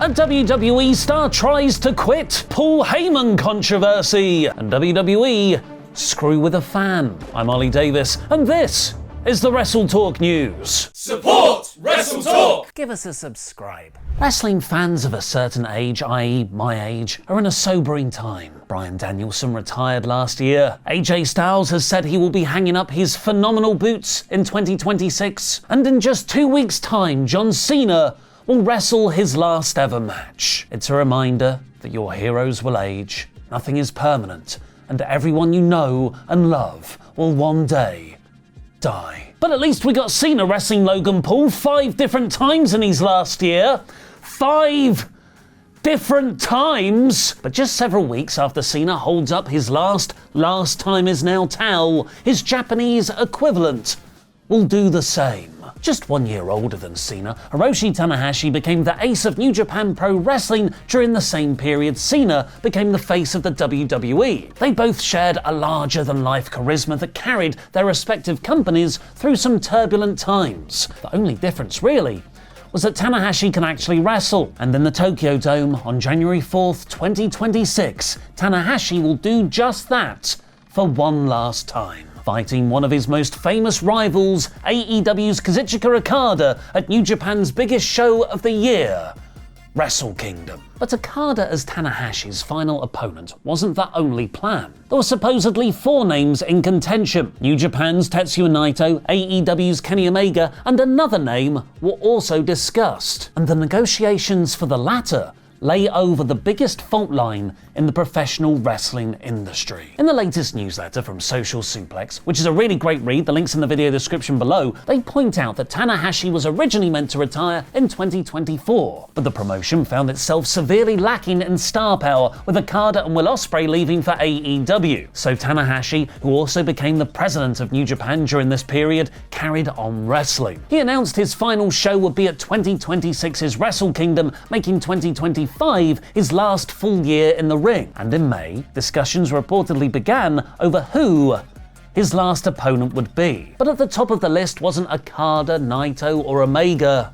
A WWE star tries to quit, Paul Heyman controversy, and WWE screw with a fan. I'm Ollie Davis, and this is the WrestleTalk News. Support WrestleTalk! Give us a subscribe. Wrestling fans of a certain age, i.e. my age, are in a sobering time. Bryan Danielson retired last year. AJ Styles has said he will be hanging up his phenomenal boots in 2026. And in just 2 weeks' time, John Cena will wrestle his last ever match. It's a reminder that your heroes will age, nothing is permanent, and everyone you know and love will one day die. But at least we got Cena wrestling Logan Paul 5 different times in his last year. 5 different times! But just several weeks after Cena holds up his last time is now towel, his Japanese equivalent will do the same. Just 1 year older than Cena, Hiroshi Tanahashi became the ace of New Japan Pro Wrestling during the same period Cena became the face of the WWE. They both shared a larger-than-life charisma that carried their respective companies through some turbulent times. The only difference, really, was that Tanahashi can actually wrestle, and in the Tokyo Dome on January 4th, 2026, Tanahashi will do just that for one last time, fighting one of his most famous rivals, AEW's Kazuchika Okada, at New Japan's biggest show of the year, Wrestle Kingdom. But Okada as Tanahashi's final opponent wasn't the only plan. There were supposedly 4 names in contention. New Japan's Tetsuya Naito, AEW's Kenny Omega, and another name were also discussed. And the negotiations for the latter lay over the biggest fault line in the professional wrestling industry. In the latest newsletter from Social Suplex, which is a really great read, the link's in the video description below, they point out that Tanahashi was originally meant to retire in 2024, but the promotion found itself severely lacking in star power, with Okada and Will Ospreay leaving for AEW. So Tanahashi, who also became the president of New Japan during this period, carried on wrestling. He announced his final show would be at 2026's Wrestle Kingdom, making 2025 his last full year in the ring. And in May, discussions reportedly began over who his last opponent would be. But at the top of the list wasn't Okada, Naito, or Omega.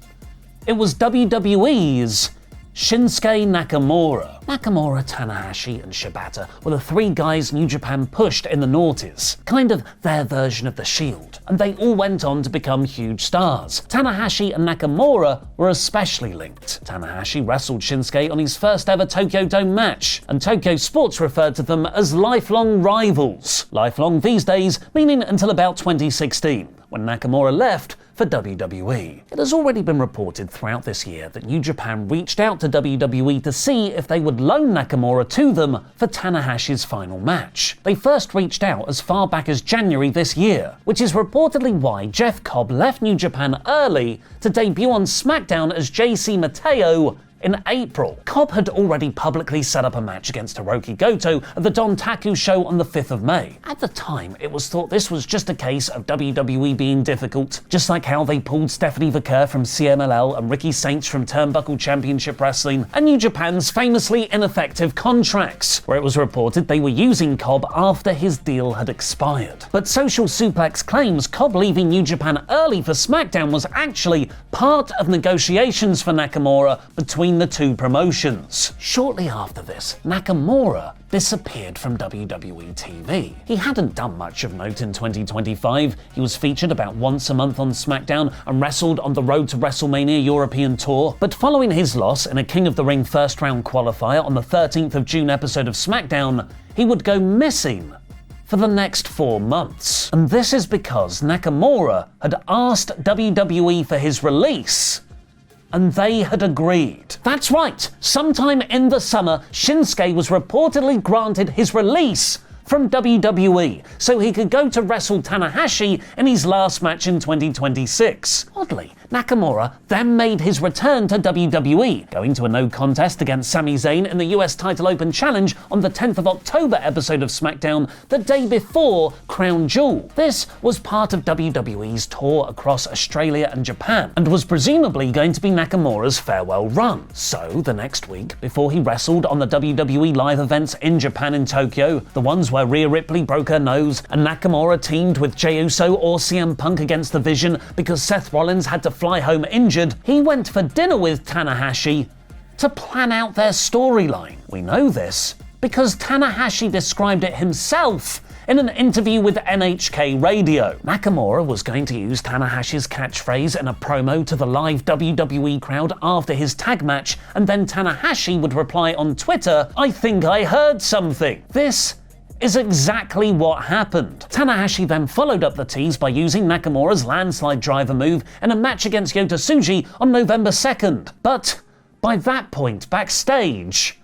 It was WWE's Shinsuke Nakamura. Nakamura, Tanahashi, and Shibata were the 3 guys New Japan pushed in the noughties, kind of their version of the Shield, and they all went on to become huge stars. Tanahashi and Nakamura were especially linked. Tanahashi wrestled Shinsuke on his first ever Tokyo Dome match, and Tokyo Sports referred to them as lifelong rivals. Lifelong these days meaning until about 2016, when Nakamura left for WWE. It has already been reported throughout this year that New Japan reached out to WWE to see if they would loan Nakamura to them for Tanahashi's final match. They first reached out as far back as January this year, which is reportedly why Jeff Cobb left New Japan early to debut on SmackDown as JC Mateo in April. Cobb had already publicly set up a match against Hiroki Goto at the Don Taku show on the 5th of May. At the time, it was thought this was just a case of WWE being difficult, just like how they pulled Stephanie Vaquer from CMLL and Ricky Saints from Turnbuckle Championship Wrestling, and New Japan's famously ineffective contracts, where it was reported they were using Cobb after his deal had expired. But Social Suplex claims Cobb leaving New Japan early for SmackDown was actually part of negotiations for Nakamura between the 2 promotions. Shortly after this, Nakamura disappeared from WWE TV. He hadn't done much of note in 2025. He was featured about once a month on SmackDown and wrestled on the Road to WrestleMania European Tour. But following his loss in a King of the Ring first round qualifier on the 13th of June episode of SmackDown, he would go missing for the next 4 months. And this is because Nakamura had asked WWE for his release, and they had agreed. That's right, sometime in the summer, Shinsuke was reportedly granted his release from WWE, so he could go to wrestle Tanahashi in his last match in 2026. Oddly, Nakamura then made his return to WWE, going to a no contest against Sami Zayn in the US Title Open Challenge on the 10th of October episode of SmackDown, the day before Crown Jewel. This was part of WWE's tour across Australia and Japan, and was presumably going to be Nakamura's farewell run. So, the next week, before he wrestled on the WWE live events in Japan and Tokyo, the ones where Rhea Ripley broke her nose and Nakamura teamed with Jey Uso or CM Punk against the Vision because Seth Rollins had to fly home injured, he went for dinner with Tanahashi to plan out their storyline. We know this because Tanahashi described it himself in an interview with NHK Radio. Nakamura was going to use Tanahashi's catchphrase in a promo to the live WWE crowd after his tag match, and then Tanahashi would reply on Twitter, "I think I heard something." This is exactly what happened. Tanahashi then followed up the tease by using Nakamura's landslide driver move in a match against Yota Tsuji on November 2nd. But by that point, backstage,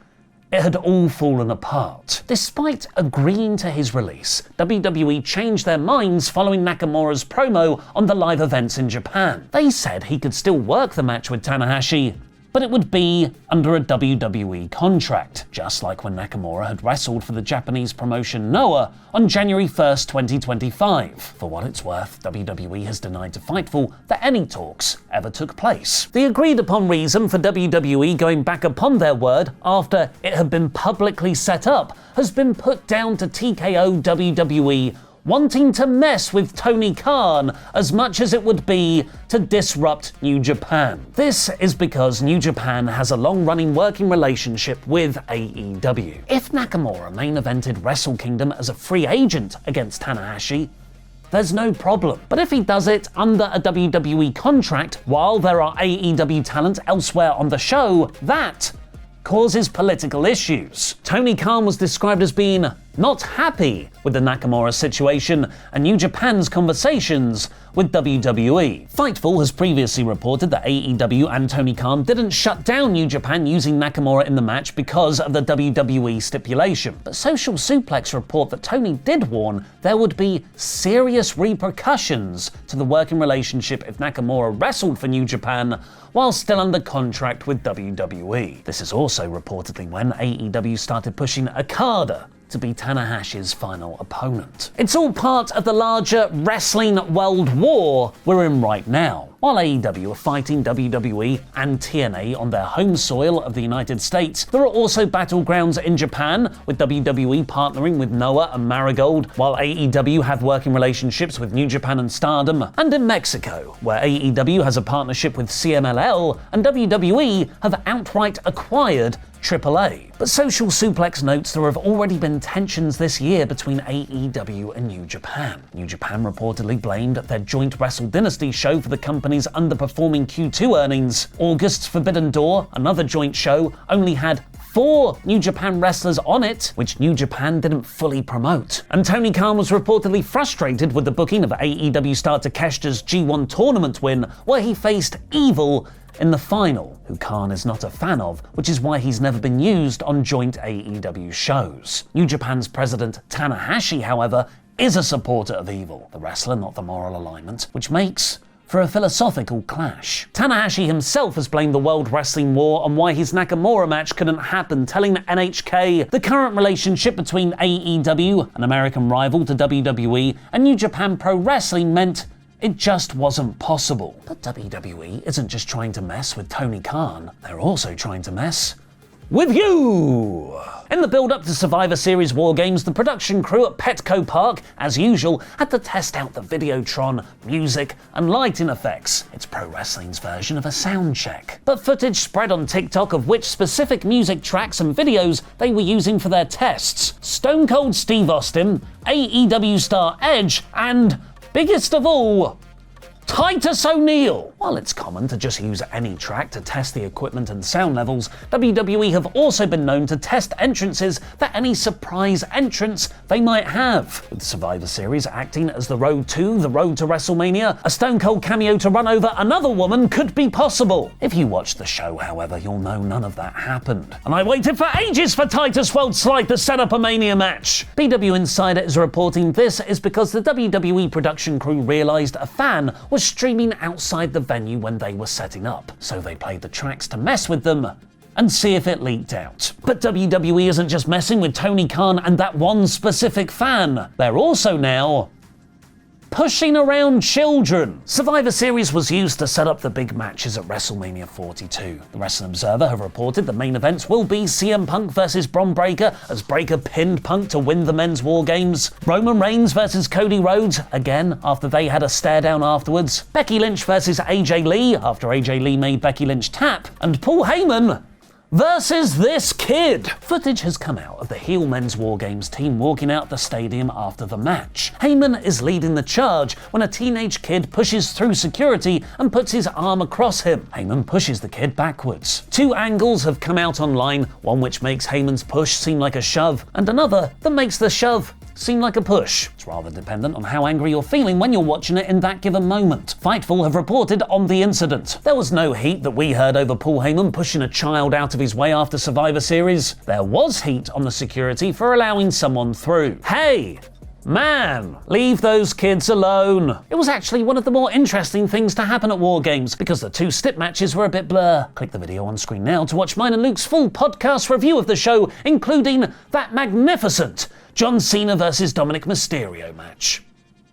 it had all fallen apart. Despite agreeing to his release, WWE changed their minds following Nakamura's promo on the live events in Japan. They said he could still work the match with Tanahashi, but it would be under a WWE contract, just like when Nakamura had wrestled for the Japanese promotion Noah on January 1st, 2025. For what it's worth, WWE has denied to Fightful that any talks ever took place. The agreed upon reason for WWE going back upon their word after it had been publicly set up has been put down to TKO WWE wanting to mess with Tony Khan as much as it would be to disrupt New Japan. This is because New Japan has a long-running working relationship with AEW. If Nakamura main evented Wrestle Kingdom as a free agent against Tanahashi, there's no problem. But if he does it under a WWE contract while there are AEW talent elsewhere on the show, that causes political issues. Tony Khan was described as being not happy with the Nakamura situation and New Japan's conversations with WWE. Fightful has previously reported that AEW and Tony Khan didn't shut down New Japan using Nakamura in the match because of the WWE stipulation. But Social Suplex report that Tony did warn there would be serious repercussions to the working relationship if Nakamura wrestled for New Japan while still under contract with WWE. This is also reportedly when AEW started pushing Okada to be Tanahashi's final opponent. It's all part of the larger wrestling world war we're in right now. While AEW are fighting WWE and TNA on their home soil of the United States, there are also battlegrounds in Japan, with WWE partnering with Noah and Marigold, while AEW have working relationships with New Japan and Stardom, and in Mexico, where AEW has a partnership with CMLL and WWE have outright acquired AAA. But Social Suplex notes there have already been tensions this year between AEW and New Japan. New Japan reportedly blamed their joint Wrestle Dynasty show for the company's underperforming Q2 earnings. August's Forbidden Door, another joint show, only had 4 New Japan wrestlers on it, which New Japan didn't fully promote. And Tony Khan was reportedly frustrated with the booking of AEW star Takeshita's G1 tournament win, where he faced Evil in the final, who Khan is not a fan of, which is why he's never been used on joint AEW shows. New Japan's president Tanahashi, however, is a supporter of Evil, the wrestler, not the moral alignment, which makes for a philosophical clash. Tanahashi himself has blamed the World Wrestling War on why his Nakamura match couldn't happen, telling NHK the current relationship between AEW, an American rival to WWE, and New Japan Pro Wrestling meant it just wasn't possible. But WWE isn't just trying to mess with Tony Khan, they're also trying to mess with you! In the build-up to Survivor Series War Games, the production crew at Petco Park, as usual, had to test out the Videotron, music, and lighting effects. It's pro wrestling's version of a sound check. But footage spread on TikTok of which specific music tracks and videos they were using for their tests. Stone Cold Steve Austin, AEW star Edge, and biggest of all, Titus O'Neil. While it's common to just use any track to test the equipment and sound levels, WWE have also been known to test entrances for any surprise entrance they might have. With Survivor Series acting as the road to WrestleMania, a Stone Cold cameo to run over another woman could be possible. If you watched the show, however, you'll know none of that happened. And I waited for ages for Titus World Slide to set up a Mania match. BW Insider is reporting this is because the WWE production crew realized a fan was streaming outside the venue when they were setting up, so they played the tracks to mess with them and see if it leaked out. But WWE isn't just messing with Tony Khan and that one specific fan, they're also now pushing around children. Survivor Series was used to set up the big matches at WrestleMania 42. The Wrestling Observer have reported the main events will be CM Punk versus Bron Breakker, as Breakker pinned Punk to win the men's War Games. Roman Reigns versus Cody Rhodes, again after they had a stare down afterwards. Becky Lynch versus AJ Lee, after AJ Lee made Becky Lynch tap. And Paul Heyman versus this kid. Footage has come out of the heel men's War Games team walking out the stadium after the match. Heyman is leading the charge when a teenage kid pushes through security and puts his arm across him. Heyman pushes the kid backwards. Two angles have come out online, one which makes Heyman's push seem like a shove, and another that makes the shove seem like a push. It's rather dependent on how angry you're feeling when you're watching it in that given moment. Fightful have reported on the incident. There was no heat that we heard over Paul Heyman pushing a child out of his way after Survivor Series. There was heat on the security for allowing someone through. Hey! Man, leave those kids alone. It was actually one of the more interesting things to happen at War Games because the two stip matches were a bit blur. Click the video on screen now to watch mine and Luke's full podcast review of the show, including that magnificent John Cena vs. Dominic Mysterio match.